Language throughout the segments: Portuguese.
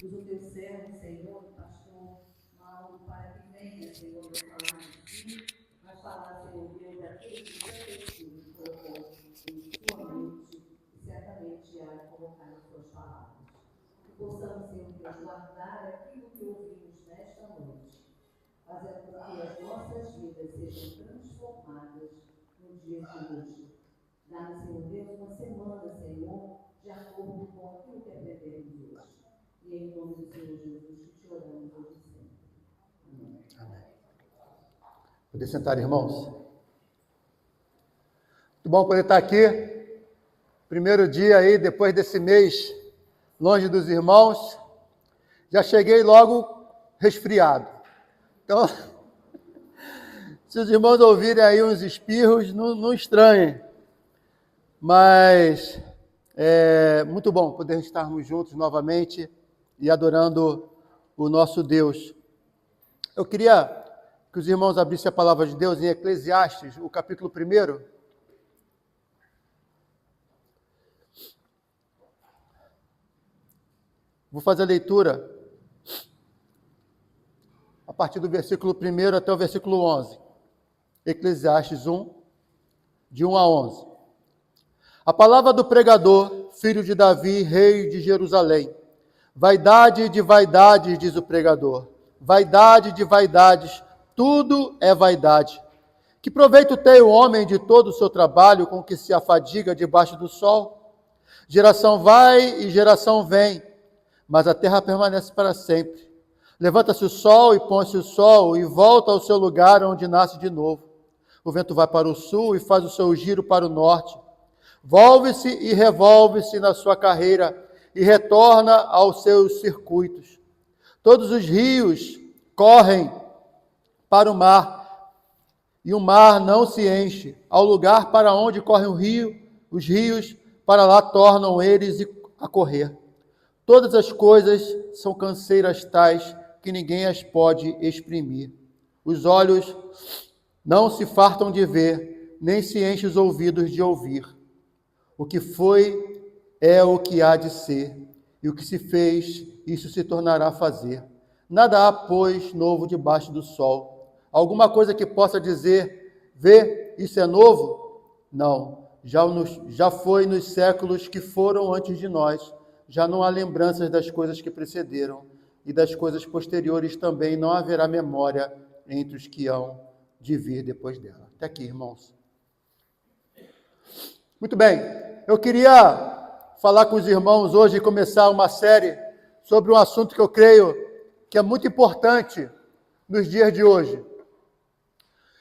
Usa o teu servo, Senhor, pastor Mauro, para que venha, Senhor, não falar de si, mas falar, Senhor Deus, daquilo que o teu Espírito colocou em sua mente e certamente irá colocar nas suas palavras. Que possamos, Senhor Deus, guardar aquilo que ouvimos nesta noite, fazendo com que as nossas vidas sejam transformadas no dia de hoje. Dá-nos, Senhor Deus, uma semana, Senhor, de acordo com aquilo que aprendemos hoje. E em nome do Senhor Jesus, que te oramos hoje sempre. Amém. Amém. Poder sentar, irmãos. Muito bom poder estar aqui. Primeiro dia aí, depois desse mês, longe dos irmãos. Já cheguei logo resfriado. Então, se os irmãos ouvirem aí uns espirros, não estranhem. Mas é muito bom poder estarmos juntos novamente e adorando o nosso Deus. Eu queria que os irmãos abrissem a palavra de Deus em Eclesiastes, o capítulo 1. Vou fazer a leitura a partir do versículo 1 até o versículo 11. Eclesiastes 1, de 1 a 11. A palavra do pregador, filho de Davi, rei de Jerusalém. Vaidade de vaidades, diz o pregador. Vaidade de vaidades, tudo é vaidade. Que proveito tem o homem de todo o seu trabalho com que se afadiga debaixo do sol? Geração vai e geração vem, mas a terra permanece para sempre. Levanta-se o sol e põe-se o sol e volta ao seu lugar onde nasce de novo. O vento vai para o sul e faz o seu giro para o norte. Volve-se e revolve-se na sua carreira e retorna aos seus circuitos. Todos os rios correm para o mar, e o mar não se enche. Ao lugar para onde corre o rio, os rios, para lá tornam eles a correr. Todas as coisas são canseiras tais que ninguém as pode exprimir. Os olhos não se fartam de ver, nem se enchem os ouvidos de ouvir. O que foi é o que há de ser, e o que se fez, isso se tornará a fazer. Nada há, pois, novo debaixo do sol. Alguma coisa que possa dizer, vê, isso é novo? Não, já foi nos séculos que foram antes de nós. Já não há lembranças das coisas que precederam, e das coisas posteriores também não haverá memória entre os que hão de vir depois dela. Até aqui, irmãos. Muito bem, eu queria falar com os irmãos hoje e começar uma série sobre um assunto que eu creio que é muito importante nos dias de hoje.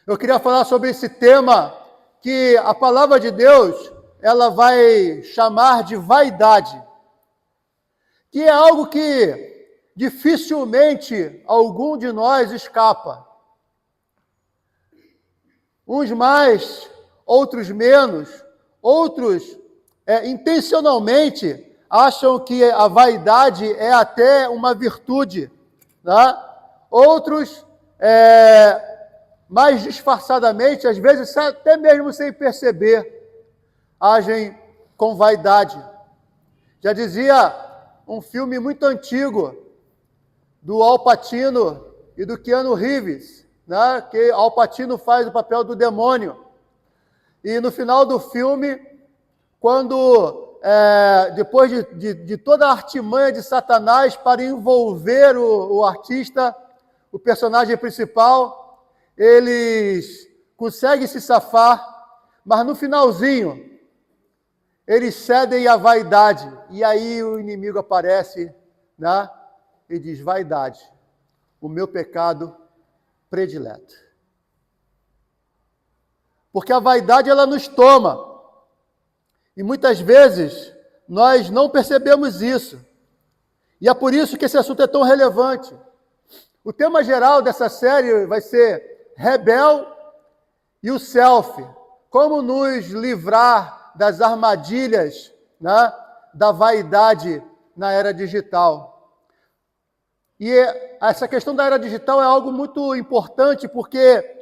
Eu queria falar sobre esse tema que a palavra de Deus, ela vai chamar de vaidade, que é algo que dificilmente algum de nós escapa. Uns mais, outros menos. Outros, intencionalmente, acham que a vaidade é até uma virtude. Tá? Outros, mais disfarçadamente, às vezes até mesmo sem perceber, agem com vaidade. Já dizia um filme muito antigo, do Al Pacino e do Keanu Reeves, né? Que Al Pacino faz o papel do demônio. E no final do filme, quando, depois de toda a artimanha de Satanás para envolver o artista, o personagem principal, eles conseguem se safar, mas no finalzinho, eles cedem à vaidade. E aí o inimigo aparece, né, e diz, vaidade, o meu pecado predileto. Porque a vaidade, ela nos toma. E muitas vezes, nós não percebemos isso. E é por isso que esse assunto é tão relevante. O tema geral dessa série vai ser Rebel e o Self. Como nos livrar das armadilhas, né, da vaidade na era digital. E essa questão da era digital é algo muito importante, porque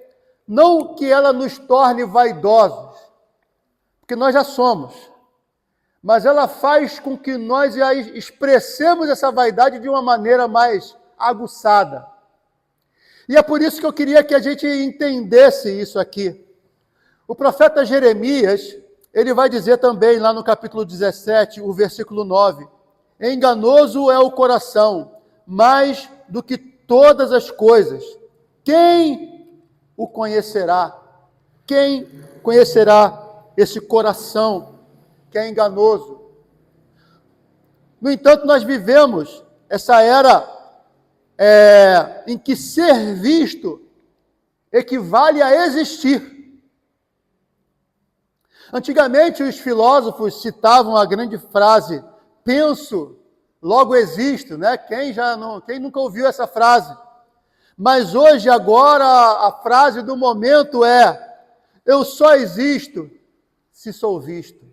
não que ela nos torne vaidosos, porque nós já somos, mas ela faz com que nós expressemos essa vaidade de uma maneira mais aguçada. E é por isso que eu queria que a gente entendesse isso aqui. O profeta Jeremias, ele vai dizer também lá no capítulo 17, o versículo 9, enganoso é o coração, mais do que todas as coisas. Quem o conhecerá? Quem conhecerá esse coração que é enganoso? No entanto, nós vivemos essa era em que ser visto equivale a existir. Antigamente, os filósofos citavam a grande frase, penso, logo existo, né? Quem nunca ouviu essa frase? Mas hoje, agora, a frase do momento é, eu só existo se sou visto.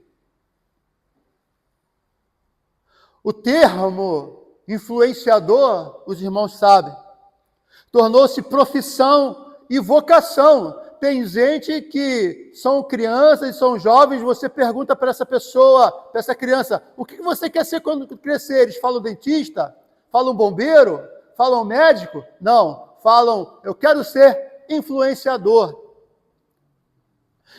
O termo influenciador, os irmãos sabem, tornou-se profissão e vocação. Tem gente que são crianças e são jovens, você pergunta para essa pessoa, para essa criança, o que você quer ser quando crescer? Eles falam dentista? Falam bombeiro? Falam médico? Não, falam, eu quero ser influenciador.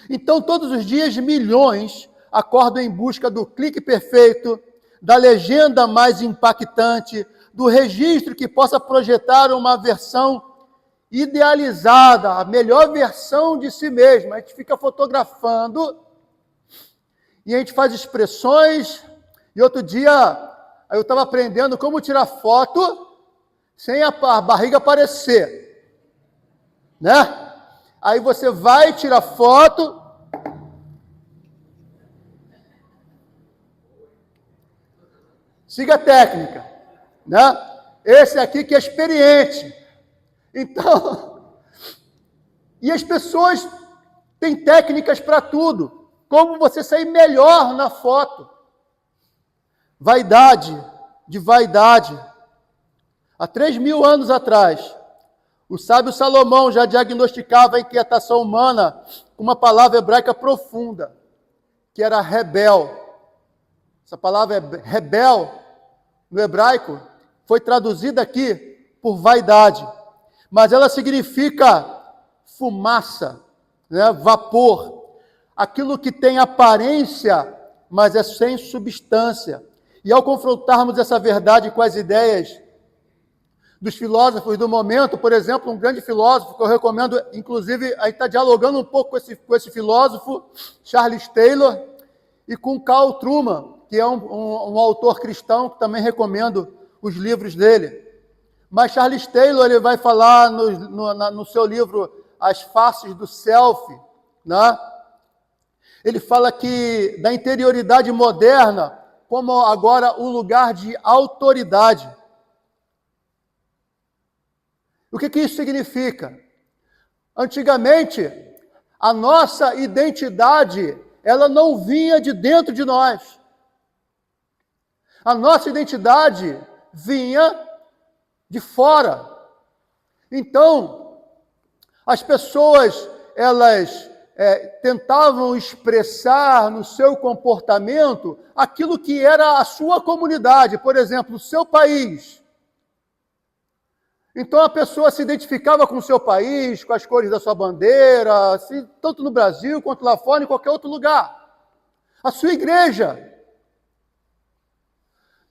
Então, todos os dias, milhões acordam em busca do clique perfeito, da legenda mais impactante, do registro que possa projetar uma versão idealizada, a melhor versão de si mesmo. A gente fica fotografando e a gente faz expressões. E outro dia eu estava aprendendo como tirar foto sem a barriga aparecer, né? Aí você vai tirar foto, siga a técnica, né? Esse aqui que é experiente. Então, e as pessoas têm técnicas para tudo. Como você sair melhor na foto. Vaidade de vaidade. Há 3.000 anos atrás, o sábio Salomão já diagnosticava a inquietação humana com uma palavra hebraica profunda, que era rebel. Essa palavra rebel, no hebraico, foi traduzida aqui por vaidade. Mas ela significa fumaça, né? Vapor, aquilo que tem aparência, mas é sem substância. E ao confrontarmos essa verdade com as ideias dos filósofos do momento, por exemplo, um grande filósofo que eu recomendo, inclusive, a gente está dialogando um pouco com esse filósofo, Charles Taylor, e com Carl Truman, que é um autor cristão, que também recomendo os livros dele. Mas Charles Taylor, ele vai falar no seu livro As Faces do Self, né? Ele fala que da interioridade moderna, como agora o lugar de autoridade. O que isso significa? Antigamente, a nossa identidade, ela não vinha de dentro de nós. A nossa identidade vinha de fora. Então, as pessoas, elas tentavam expressar no seu comportamento aquilo que era a sua comunidade, por exemplo, o seu país. Então, a pessoa se identificava com o seu país, com as cores da sua bandeira, assim, tanto no Brasil quanto lá fora, em qualquer outro lugar. A sua igreja.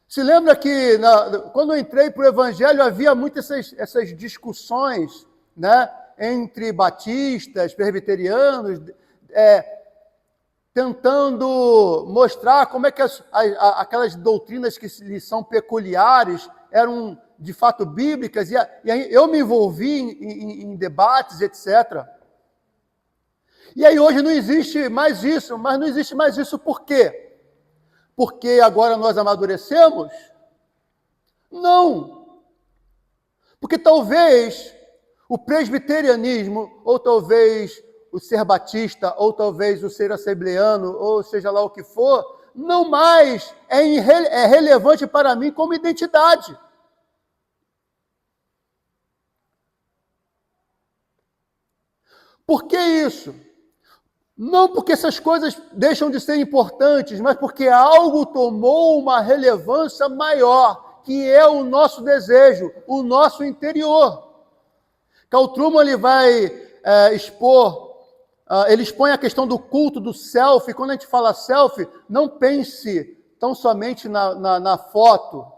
Se lembra que, quando eu entrei para o Evangelho, havia muitas essas discussões, né, entre batistas, presbiterianos, tentando mostrar como é que aquelas doutrinas que lhes são peculiares eram, de fato, bíblicas, e aí eu me envolvi em debates, etc. E aí hoje não existe mais isso, mas não existe mais isso por quê? Porque agora nós amadurecemos? Não. Porque talvez o presbiterianismo, ou talvez o ser batista, ou talvez o ser assembleano, ou seja lá o que for, não mais é relevante para mim como identidade. Por que isso? Não porque essas coisas deixam de ser importantes, mas porque algo tomou uma relevância maior, que é o nosso desejo, o nosso interior. Karl Truman ele vai ele expõe a questão do culto do self. Quando a gente fala self, não pense tão somente na foto.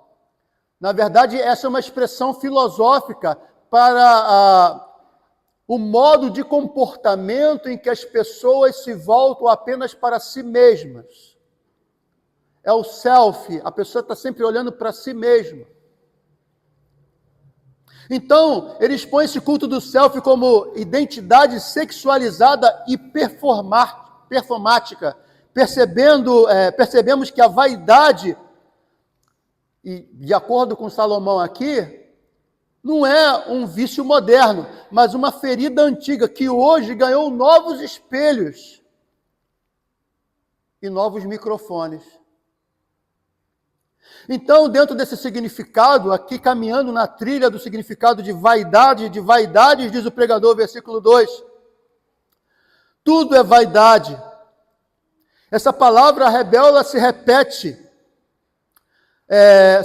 Na verdade, essa é uma expressão filosófica para o modo de comportamento em que as pessoas se voltam apenas para si mesmas. É o self, a pessoa está sempre olhando para si mesma. Então, ele expõe esse culto do self como identidade sexualizada e performática. Percebemos que a vaidade, e de acordo com Salomão aqui, não é um vício moderno, mas uma ferida antiga que hoje ganhou novos espelhos e novos microfones. Então, dentro desse significado, aqui caminhando na trilha do significado de vaidades, diz o pregador, versículo 2. Tudo é vaidade. Essa palavra rebelde se repete.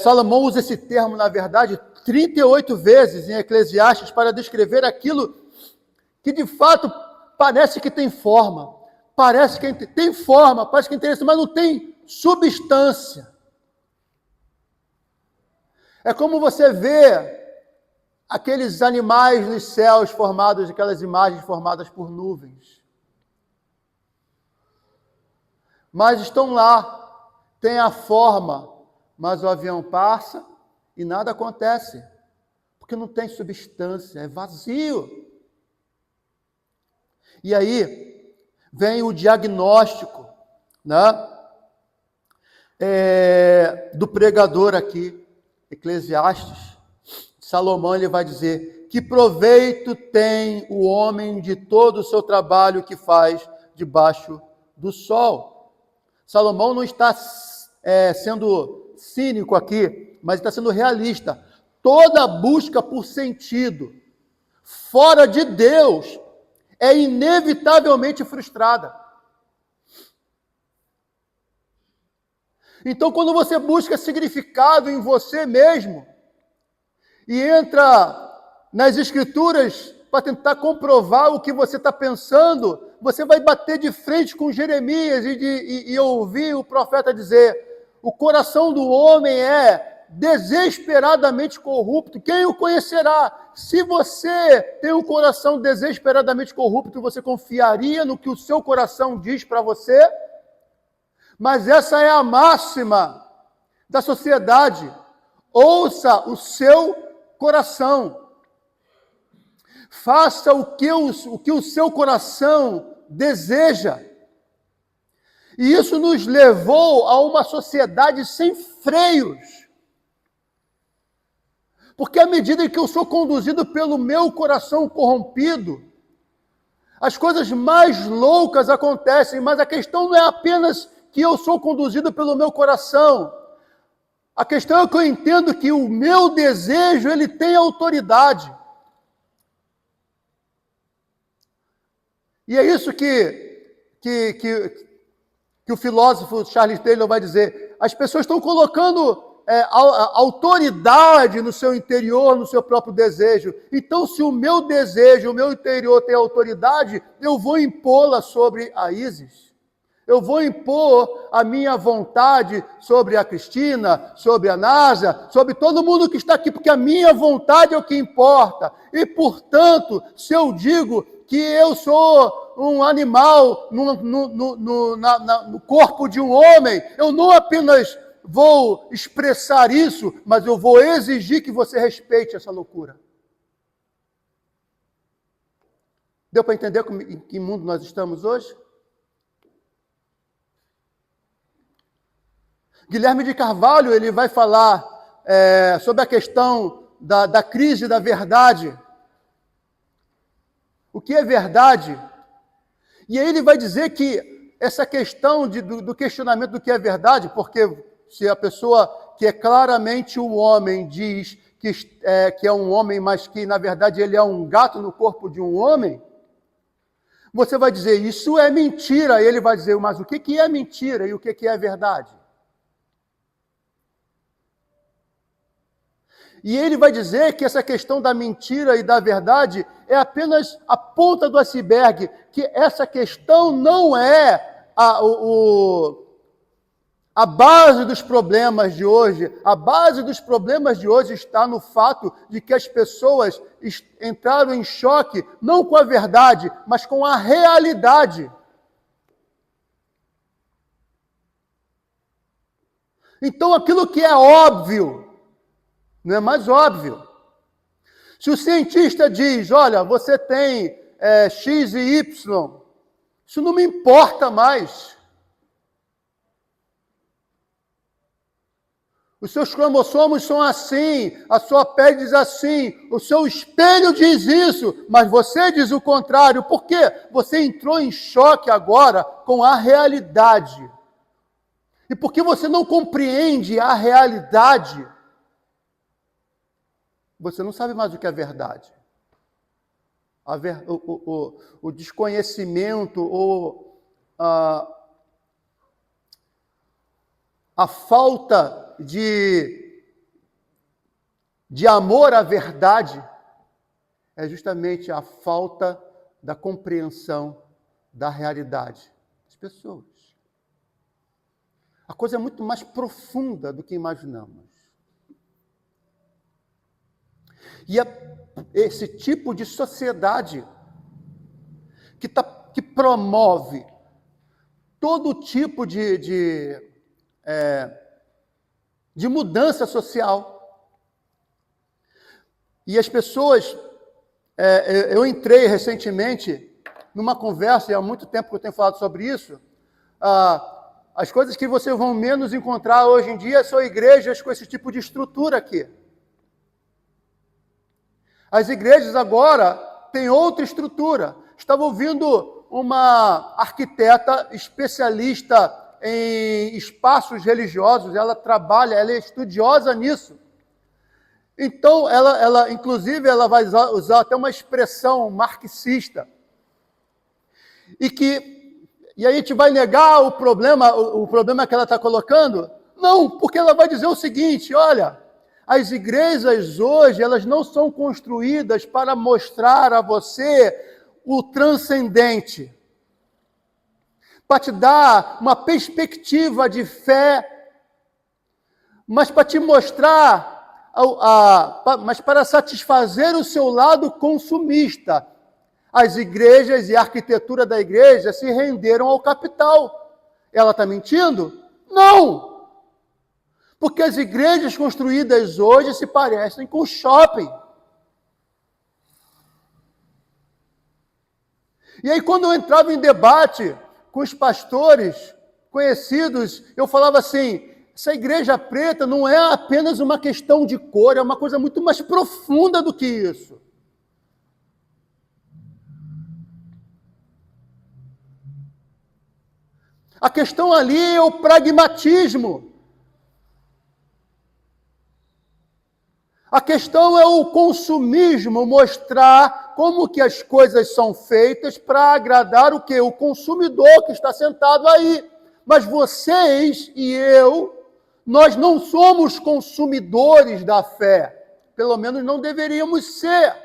Salomão usa esse termo, na verdade, 38 vezes em Eclesiastes para descrever aquilo que de fato parece que tem forma, parece que tem forma, parece que é interessante, mas não tem substância. É como você vê aqueles animais nos céus formados, aquelas imagens formadas por nuvens. Mas estão lá, tem a forma, mas o avião passa e nada acontece, porque não tem substância, é vazio. E aí vem o diagnóstico, né, do pregador aqui, Eclesiastes. Salomão ele vai dizer: que proveito tem o homem de todo o seu trabalho que faz debaixo do sol? Salomão não está sendo cínico aqui, mas está sendo realista. Toda busca por sentido fora de Deus é inevitavelmente frustrada. Então, quando você busca significado em você mesmo e entra nas Escrituras para tentar comprovar o que você está pensando, você vai bater de frente com Jeremias e ouvir o profeta dizer: o coração do homem é desesperadamente corrupto, quem o conhecerá? Se você tem um coração desesperadamente corrupto, você confiaria no que o seu coração diz para você? Mas essa é a máxima da sociedade. Ouça o seu coração. Faça o que o seu coração deseja. E isso nos levou a uma sociedade sem freios. Porque à medida que eu sou conduzido pelo meu coração corrompido, as coisas mais loucas acontecem, mas a questão não é apenas que eu sou conduzido pelo meu coração. A questão é que eu entendo que o meu desejo, ele tem autoridade. E é isso que o filósofo Charles Taylor vai dizer. As pessoas estão colocando autoridade no seu interior, no seu próprio desejo. Então, se o meu desejo, o meu interior tem autoridade, eu vou impô-la sobre a Isis. Eu vou impor a minha vontade sobre a Cristina, sobre a Násia, sobre todo mundo que está aqui, porque a minha vontade é o que importa. E, portanto, se eu digo que eu sou um animal no corpo de um homem, eu não apenas vou expressar isso, mas eu vou exigir que você respeite essa loucura. Deu para entender em que mundo nós estamos hoje? Guilherme de Carvalho ele vai falar sobre a questão da crise da verdade. O que é verdade? E aí ele vai dizer que essa questão do questionamento do que é verdade, porque se a pessoa que é claramente um homem diz que é um homem, mas que na verdade ele é um gato no corpo de um homem, Você vai dizer, isso é mentira. E ele vai dizer, mas o que é mentira e o que é verdade? E ele vai dizer que essa questão da mentira e da verdade é apenas a ponta do iceberg, que essa questão não é a base dos problemas de hoje. A base dos problemas de hoje está no fato de que as pessoas entraram em choque, não com a verdade, mas com a realidade. Então, aquilo que é óbvio, não é mais óbvio. Se o cientista diz, olha, você tem X e Y, isso não me importa mais. Os seus cromossomos são assim, a sua pele diz assim, o seu espelho diz isso, mas você diz o contrário. Por quê? Você entrou em choque agora com a realidade. E porque você não compreende a realidade, você não sabe mais o que é verdade. O desconhecimento ou a falta de amor à verdade é justamente a falta da compreensão da realidade das pessoas. A coisa é muito mais profunda do que imaginamos. E é esse tipo de sociedade que promove todo tipo de mudança social. E as pessoas... eu entrei recentemente numa conversa, e há muito tempo que eu tenho falado sobre isso. As coisas que vocês vão menos encontrar hoje em dia são igrejas com esse tipo de estrutura aqui. As igrejas agora têm outra estrutura. Estava ouvindo uma arquiteta especialista em espaços religiosos, ela é estudiosa nisso. Então, inclusive, ela vai usar até uma expressão marxista. E aí a gente vai negar o problema que ela está colocando? Não, porque ela vai dizer o seguinte, olha, as igrejas hoje, elas não são construídas para mostrar a você o transcendente, para te dar uma perspectiva de fé, mas para te mostrar, mas para satisfazer o seu lado consumista. As igrejas e a arquitetura da igreja se renderam ao capital. Ela está mentindo? Não! Porque as igrejas construídas hoje se parecem com shopping. E aí, quando eu entrava em debate com os pastores conhecidos, eu falava assim, essa igreja preta não é apenas uma questão de cor, é uma coisa muito mais profunda do que isso. A questão ali é o pragmatismo. A questão é o consumismo, mostrar como que as coisas são feitas para agradar o quê? O consumidor que está sentado aí. Mas vocês e eu, nós não somos consumidores da fé. Pelo menos não deveríamos ser.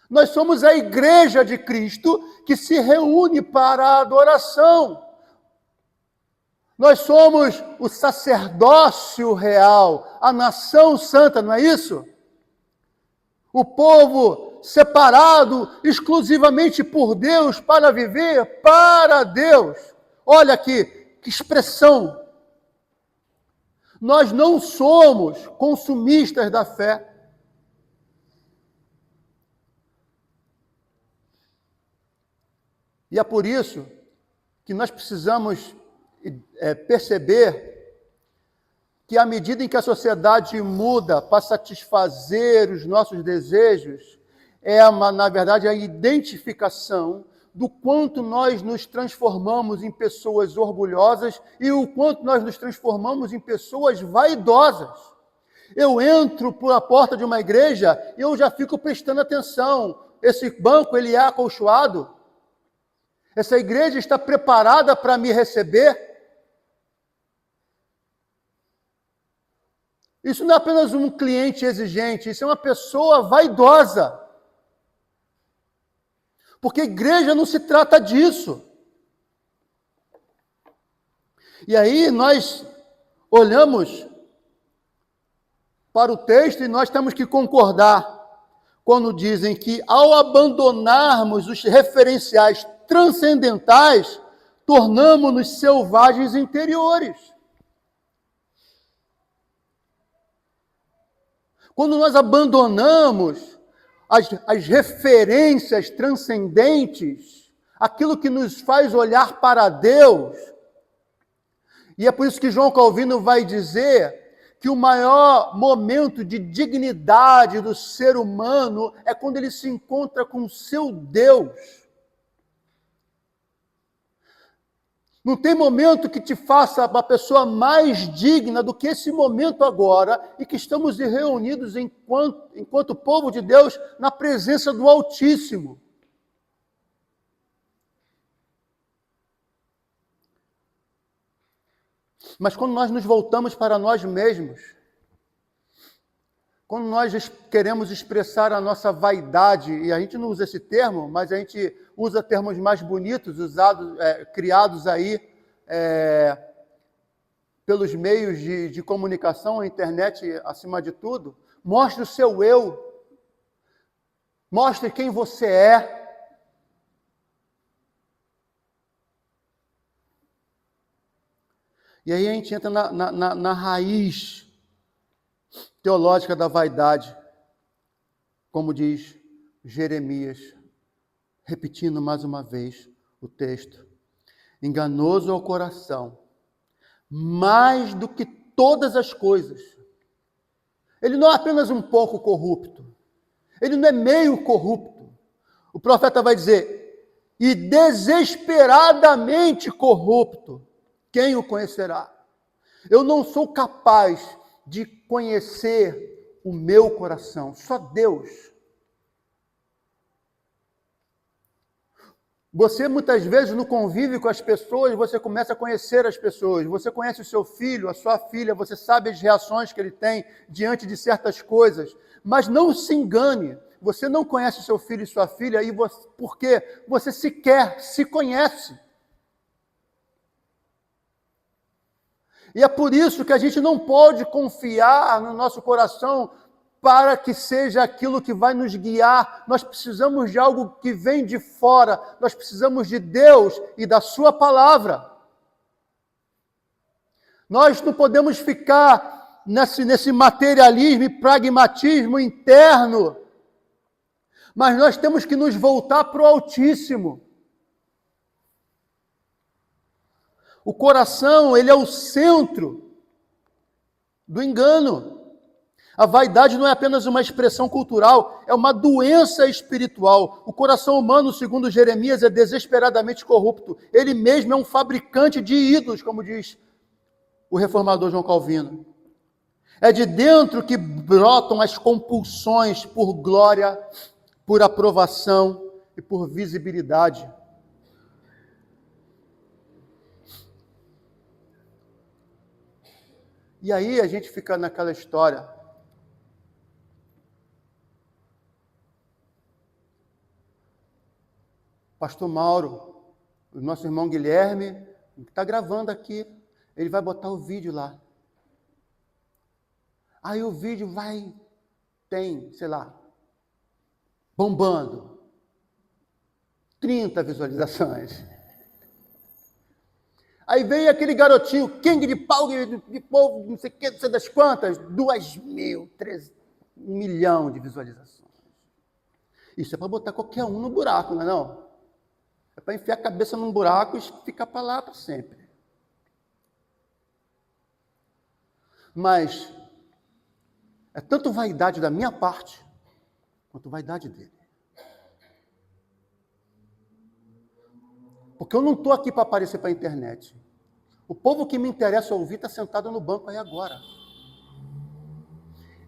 Nós somos a igreja de Cristo que se reúne para a adoração. Nós somos o sacerdócio real, a nação santa, não é isso? O povo separado exclusivamente por Deus para viver para Deus. Olha aqui, que expressão. Nós não somos consumistas da fé. E é por isso que nós precisamos perceber que à medida em que a sociedade muda para satisfazer os nossos desejos, na verdade, a identificação do quanto nós nos transformamos em pessoas orgulhosas e o quanto nós nos transformamos em pessoas vaidosas. Eu entro por a porta de uma igreja e eu já fico prestando atenção. Esse banco, ele é acolchoado? Essa igreja está preparada para me receber? Isso não é apenas um cliente exigente, isso é uma pessoa vaidosa. Porque igreja não se trata disso. E aí nós olhamos para o texto e nós temos que concordar quando dizem que ao abandonarmos os referenciais transcendentais, tornamos-nos selvagens interiores. Quando nós abandonamos as referências transcendentes, aquilo que nos faz olhar para Deus, e é por isso que João Calvino vai dizer que o maior momento de dignidade do ser humano é quando ele se encontra com o seu Deus. Não tem momento que te faça uma pessoa mais digna do que esse momento agora, e que estamos reunidos enquanto povo de Deus na presença do Altíssimo. Mas quando nós nos voltamos para nós mesmos, quando nós queremos expressar a nossa vaidade, e a gente não usa esse termo, mas a gente usa termos mais bonitos, criados aí pelos meios de comunicação, a internet acima de tudo, mostre o seu eu, mostre quem você é. E aí a gente entra na raiz teológica da vaidade, como diz Jeremias, repetindo mais uma vez o texto. Enganoso é o coração, mais do que todas as coisas. Ele não é apenas um pouco corrupto, ele não é meio corrupto. O profeta vai dizer, e desesperadamente corrupto. Quem o conhecerá? Eu não sou capaz de conhecer o meu coração, só Deus. Você muitas vezes no convívio com as pessoas, você começa a conhecer as pessoas, você conhece o seu filho, a sua filha, você sabe as reações que ele tem diante de certas coisas, mas não se engane, você não conhece o seu filho e sua filha porque você sequer se conhece. E é por isso que a gente não pode confiar no nosso coração para que seja aquilo que vai nos guiar. Nós precisamos de algo que vem de fora. Nós precisamos de Deus e da sua palavra. Nós não podemos ficar nesse materialismo e pragmatismo interno, mas nós temos que nos voltar para o Altíssimo. O coração, ele é o centro do engano. A vaidade não é apenas uma expressão cultural, é uma doença espiritual. O coração humano, segundo Jeremias, é desesperadamente corrupto. Ele mesmo é um fabricante de ídolos, como diz o reformador João Calvino. É de dentro que brotam as compulsões por glória, por aprovação e por visibilidade. E aí a gente fica naquela história. Pastor Mauro, o nosso irmão Guilherme, que está gravando aqui, ele vai botar o vídeo lá. Aí o vídeo tem, sei lá, bombando. 30 visualizações. Aí veio aquele garotinho, King de pau, de povo, não sei o que, não sei das quantas, 2.000, 3, 1 milhão de visualizações. Isso é para botar qualquer um no buraco, não é não? É para enfiar a cabeça num buraco e ficar para lá para sempre. Mas é tanto vaidade da minha parte, quanto vaidade dele. Porque eu não estou aqui para aparecer para a internet. O povo que me interessa ouvir está sentado no banco aí agora.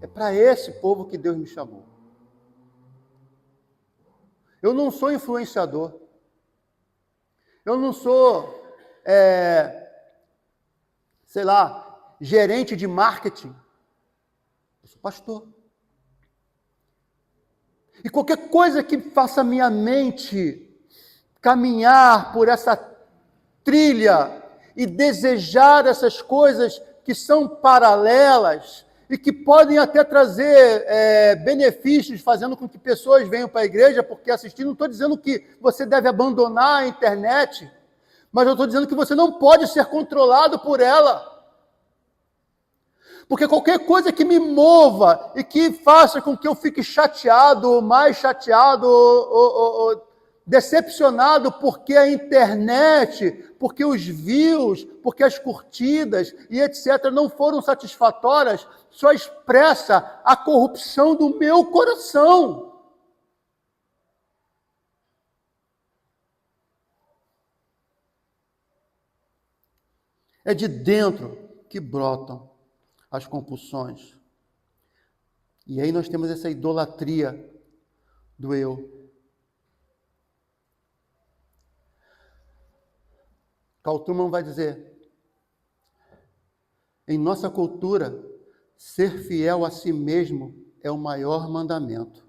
É para esse povo que Deus me chamou. Eu não sou influenciador. Eu não sou, sei lá, gerente de marketing. Eu sou pastor. E qualquer coisa que faça minha mente caminhar por essa trilha e desejar essas coisas que são paralelas e que podem até trazer benefícios, fazendo com que pessoas venham para a igreja, porque assistir, não estou dizendo que você deve abandonar a internet, mas eu estou dizendo que você não pode ser controlado por ela. Porque qualquer coisa que me mova e que faça com que eu fique chateado, ou mais chateado, ou decepcionado, porque a internet, porque os views, porque as curtidas e etc. não foram satisfatórias, só expressa a corrupção do meu coração. É de dentro que brotam as compulsões. E aí nós temos essa idolatria do eu. Carl Trueman vai dizer, em nossa cultura, ser fiel a si mesmo é o maior mandamento.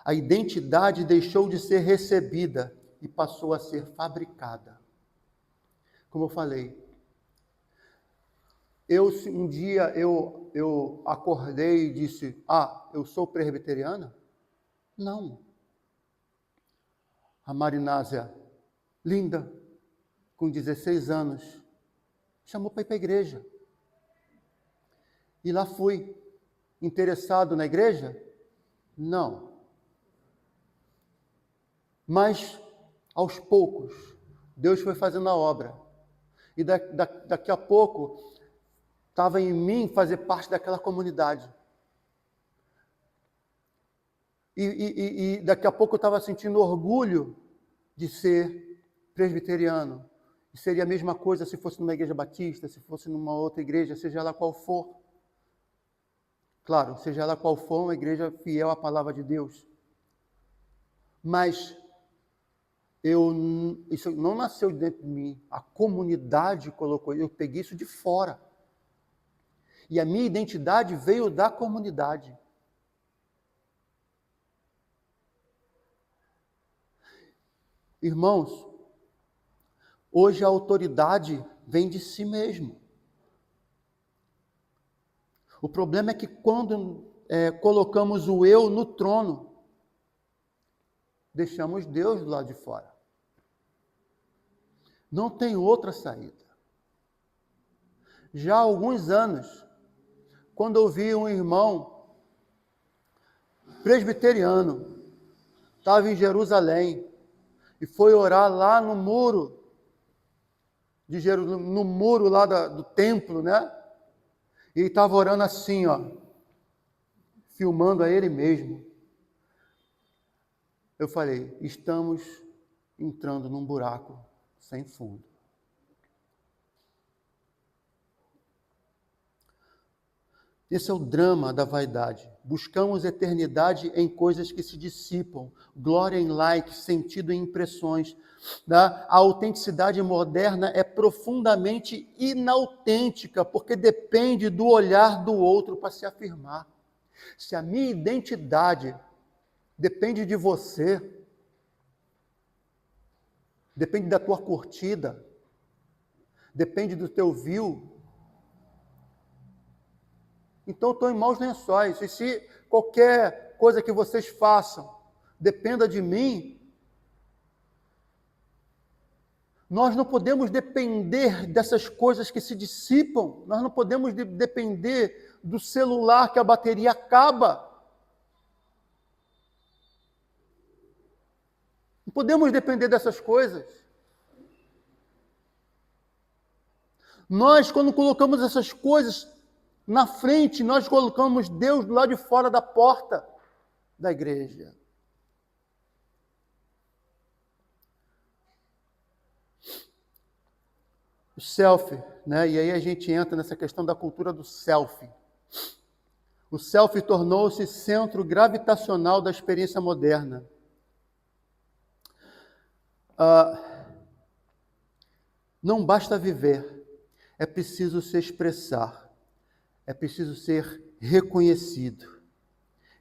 A identidade deixou de ser recebida e passou a ser fabricada. Como eu falei, um dia eu acordei e disse, eu sou presbiteriana? Não. A Marinásia, linda, com 16 anos, chamou para ir para a igreja. E lá fui. Interessado na igreja? Não. Mas, aos poucos, Deus foi fazendo a obra. E daqui a pouco, estava em mim fazer parte daquela comunidade. E daqui a pouco eu estava sentindo orgulho de ser presbiteriano. E seria a mesma coisa se fosse numa igreja batista, se fosse numa outra igreja, seja lá qual for. Claro, seja lá qual for, uma igreja fiel à palavra de Deus. Mas isso não nasceu dentro de mim. A comunidade colocou, eu peguei isso de fora. E a minha identidade veio da comunidade. Irmãos, hoje a autoridade vem de si mesmo. O problema é que quando colocamos o eu no trono, deixamos Deus do lado de fora. Não tem outra saída. Já há alguns anos, quando eu vi um irmão presbiteriano, estava em Jerusalém, e foi orar lá no muro, no muro lá do templo, né? E ele estava orando assim, filmando a ele mesmo. Eu falei, estamos entrando num buraco sem fundo. Esse é o drama da vaidade. Buscamos eternidade em coisas que se dissipam, glória em likes, sentido em impressões. A autenticidade moderna é profundamente inautêntica, porque depende do olhar do outro para se afirmar. Se a minha identidade depende de você, depende da tua curtida, depende do teu view, então estou em maus lençóis. E se qualquer coisa que vocês façam dependa de mim, nós não podemos depender dessas coisas que se dissipam, nós não podemos depender do celular que a bateria acaba. Não podemos depender dessas coisas. Nós, quando colocamos essas coisas na frente, nós colocamos Deus do lado de fora da porta da igreja. O selfie, né? E aí a gente entra nessa questão da cultura do selfie. O selfie tornou-se centro gravitacional da experiência moderna. Não basta viver, é preciso se expressar, é preciso ser reconhecido.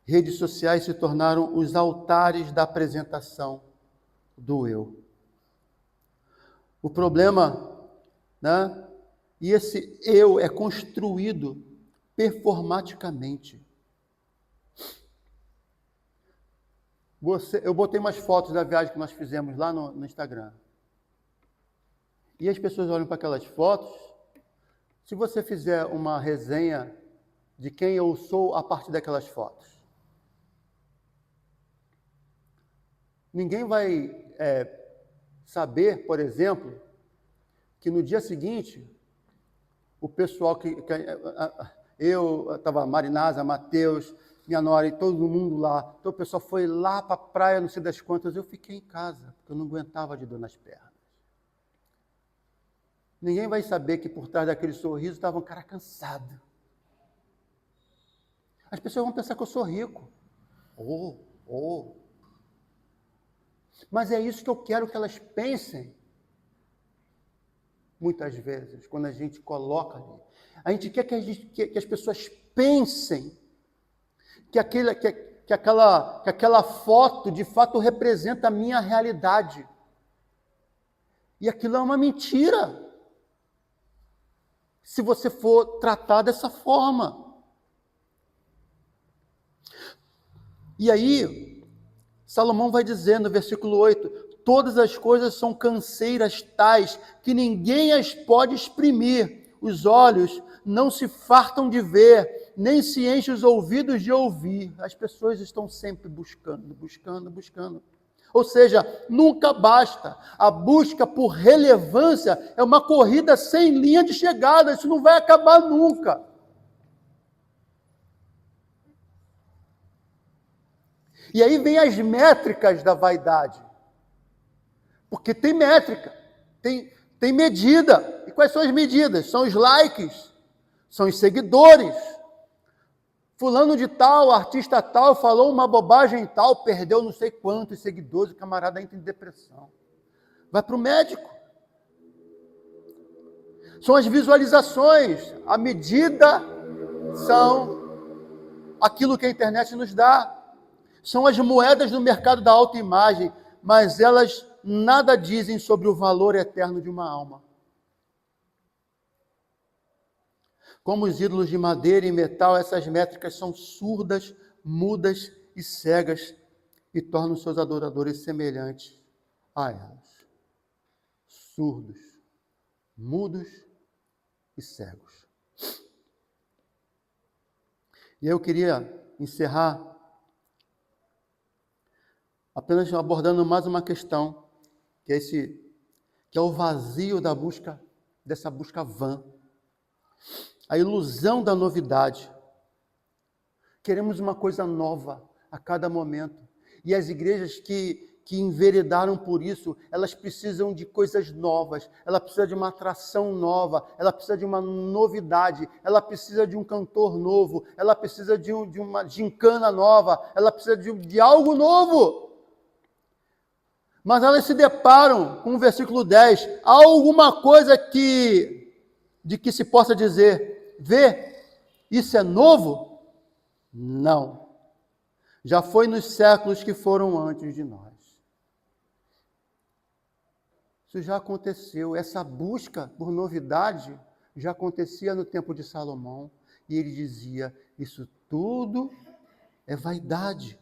Redes sociais se tornaram os altares da apresentação do eu. O problema, né? E esse eu é construído performaticamente. Eu botei umas fotos da viagem que nós fizemos lá no Instagram. E as pessoas olham para aquelas fotos. Se você fizer uma resenha de quem eu sou a partir daquelas fotos, ninguém vai saber, por exemplo, que no dia seguinte, o pessoal eu estava Marinasa, Mateus, minha nora e todo mundo lá. Então o pessoal foi lá para a praia, não sei das quantas. Eu fiquei em casa, porque eu não aguentava de dor nas pernas. Ninguém vai saber que por trás daquele sorriso estava um cara cansado. As pessoas vão pensar que eu sou rico. Mas é isso que eu quero que elas pensem. Muitas vezes, quando a gente coloca ali. A gente quer que as pessoas pensem que aquela foto de fato representa a minha realidade. E aquilo é uma mentira. Se você for tratar dessa forma. E aí, Salomão vai dizer no versículo 8, todas as coisas são canseiras tais que ninguém as pode exprimir. Os olhos não se fartam de ver, nem se enchem os ouvidos de ouvir. As pessoas estão sempre buscando. Ou seja, nunca basta. A busca por relevância é uma corrida sem linha de chegada. Isso não vai acabar nunca. E aí vem as métricas da vaidade. Porque tem métrica, tem medida. E quais são as medidas? São os likes, são os seguidores. Fulano de tal, artista tal, falou uma bobagem tal, perdeu não sei quantos seguidores, o camarada entra em depressão. Vai para o médico. São as visualizações. A medida são aquilo que a internet nos dá. São as moedas do mercado da autoimagem, mas elas nada dizem sobre o valor eterno de uma alma. Como os ídolos de madeira e metal, essas métricas são surdas, mudas e cegas e tornam seus adoradores semelhantes a elas. Surdos, mudos e cegos. E eu queria encerrar apenas abordando mais uma questão, que é o vazio da busca, dessa busca vã. A ilusão da novidade. Queremos uma coisa nova a cada momento. E as igrejas que enveredaram por isso, elas precisam de coisas novas, ela precisa de uma atração nova, ela precisa de uma novidade, ela precisa de um cantor novo, ela precisa de uma gincana nova, ela precisa de algo novo. Mas elas se deparam com o versículo 10, há alguma coisa de que se possa dizer, vê, isso é novo? Não. Já foi nos séculos que foram antes de nós. Isso já aconteceu. Essa busca por novidade já acontecia no tempo de Salomão. E ele dizia, isso tudo é vaidade.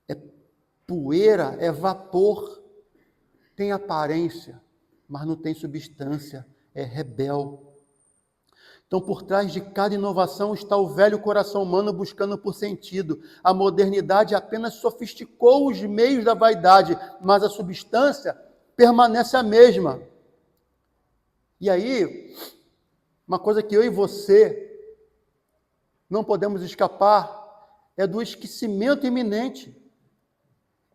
É poeira, é vapor. Tem aparência, mas não tem substância. É rebel. Então, por trás de cada inovação está o velho coração humano buscando por sentido. A modernidade apenas sofisticou os meios da vaidade, mas a substância permanece a mesma. E aí, uma coisa que eu e você não podemos escapar é do esquecimento iminente.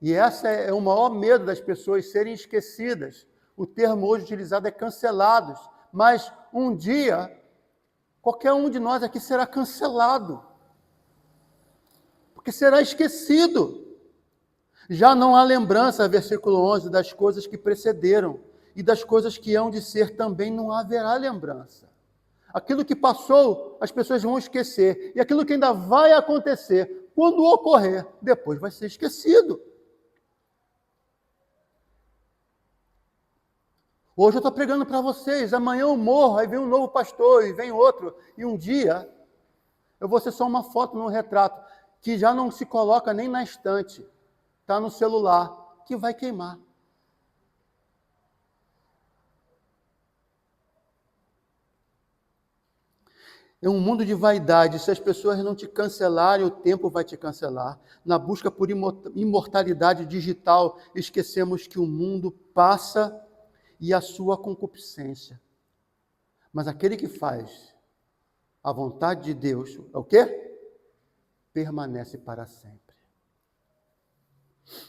E esse é o maior medo das pessoas serem esquecidas. O termo hoje utilizado é cancelados. Mas um dia, qualquer um de nós aqui será cancelado. Porque será esquecido. Já não há lembrança, versículo 11, das coisas que precederam. e das coisas que hão de ser também não haverá lembrança. Aquilo que passou, as pessoas vão esquecer. E aquilo que ainda vai acontecer, quando ocorrer, depois vai ser esquecido. Hoje eu estou pregando para vocês, amanhã eu morro, aí vem um novo pastor, e vem outro. E um dia, eu vou ser só uma foto num retrato, que já não se coloca nem na estante, está no celular, que vai queimar. É um mundo de vaidade. Se as pessoas não te cancelarem, o tempo vai te cancelar. Na busca por imortalidade digital, esquecemos que o mundo passa e a sua concupiscência. Mas aquele que faz a vontade de Deus, é o quê? Permanece para sempre.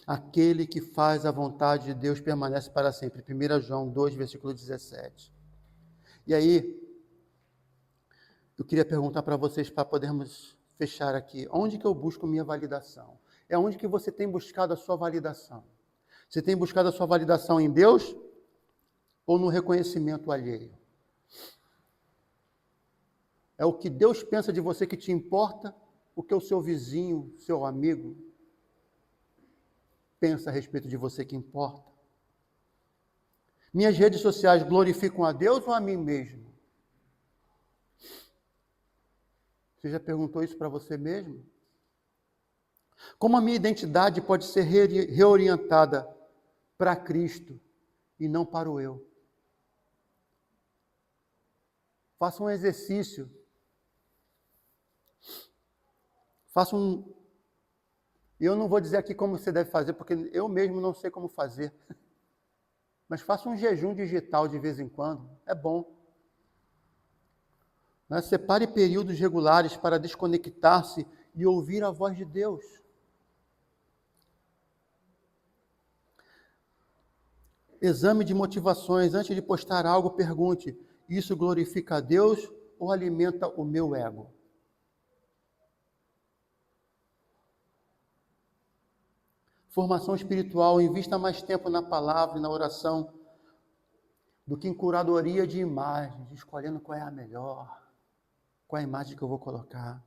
Aquele que faz a vontade de Deus permanece para sempre. 1 João 2, versículo 17. E aí, eu queria perguntar para vocês, para podermos fechar aqui, onde que eu busco minha validação? É onde que você tem buscado a sua validação? Você tem buscado a sua validação em Deus ou no reconhecimento alheio? É o que Deus pensa de você que te importa, o que o seu vizinho, seu amigo pensa a respeito de você que importa? Minhas redes sociais glorificam a Deus ou a mim mesmo? Você já perguntou isso para você mesmo? Como a minha identidade pode ser reorientada para Cristo e não para o eu? Faça um exercício. Eu não vou dizer aqui como você deve fazer, porque eu mesmo não sei como fazer. Mas faça um jejum digital de vez em quando. É bom. Separe períodos regulares para desconectar-se e ouvir a voz de Deus. Exame de motivações. Antes de postar algo, pergunte: isso glorifica a Deus ou alimenta o meu ego? Formação espiritual. Invista mais tempo na palavra e na oração do que em curadoria de imagens, escolhendo qual é a melhor, qual é a imagem que eu vou colocar.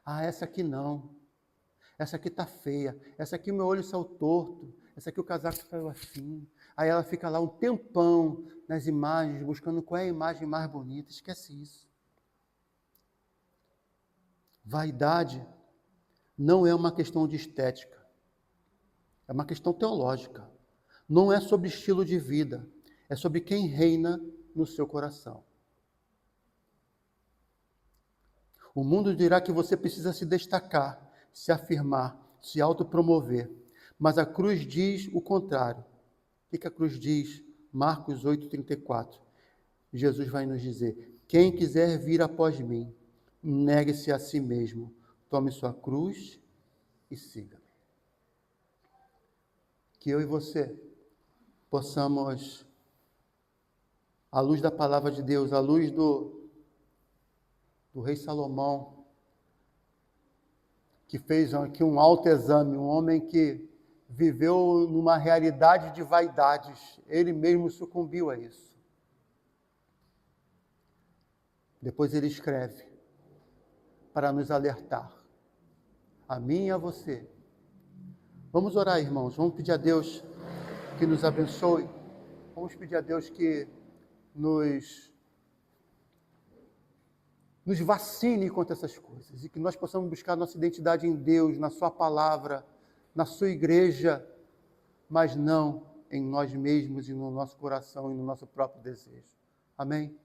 Ah, essa aqui não. Essa aqui tá feia. Essa aqui o meu olho saiu torto. Essa aqui o casaco saiu assim. Aí ela fica lá um tempão nas imagens, buscando qual é a imagem mais bonita. Esquece isso. Vaidade não é uma questão de estética. É uma questão teológica. Não é sobre estilo de vida. É sobre quem reina no seu coração. O mundo dirá que você precisa se destacar, se afirmar, se autopromover. Mas a cruz diz o contrário. O que a cruz diz? Marcos 8,34. Jesus vai nos dizer: quem quiser vir após mim, negue-se a si mesmo, tome sua cruz e siga-me. Que eu e você possamos, à luz da palavra de Deus, à luz do rei Salomão, que fez aqui um autoexame, um homem que viveu numa realidade de vaidades, ele mesmo sucumbiu a isso. Depois ele escreve para nos alertar, a mim e a você. Vamos orar, irmãos, vamos pedir a Deus que nos abençoe, vamos pedir a Deus que nos vacine contra essas coisas e que nós possamos buscar nossa identidade em Deus, na sua palavra, na sua igreja, mas não em nós mesmos e no nosso coração e no nosso próprio desejo. Amém?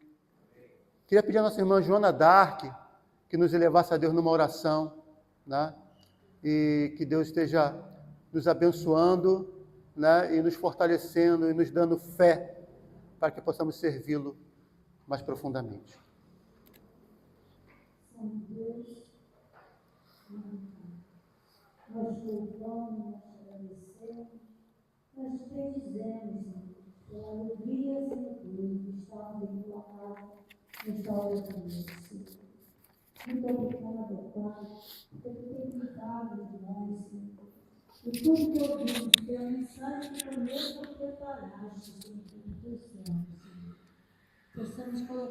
Queria pedir à nossa irmã Joana Dark que nos elevasse a Deus numa oração, né? E que Deus esteja nos abençoando, né? E nos fortalecendo e nos dando fé para que possamos servi-lo mais profundamente. Santo Deus, nós louvamos, nós agradecemos, nós te bendizemos, Senhor, pela alegria, Senhor Deus, de estarmos em tua casa, nesta hora também, Senhor. Muito obrigada, Pai, pelo que tem me dado de nós, Senhor. E tudo que ouvimos pela mensagem que tu mesmo preparaste, Senhor, do teu servo, Senhor. Possamos colocar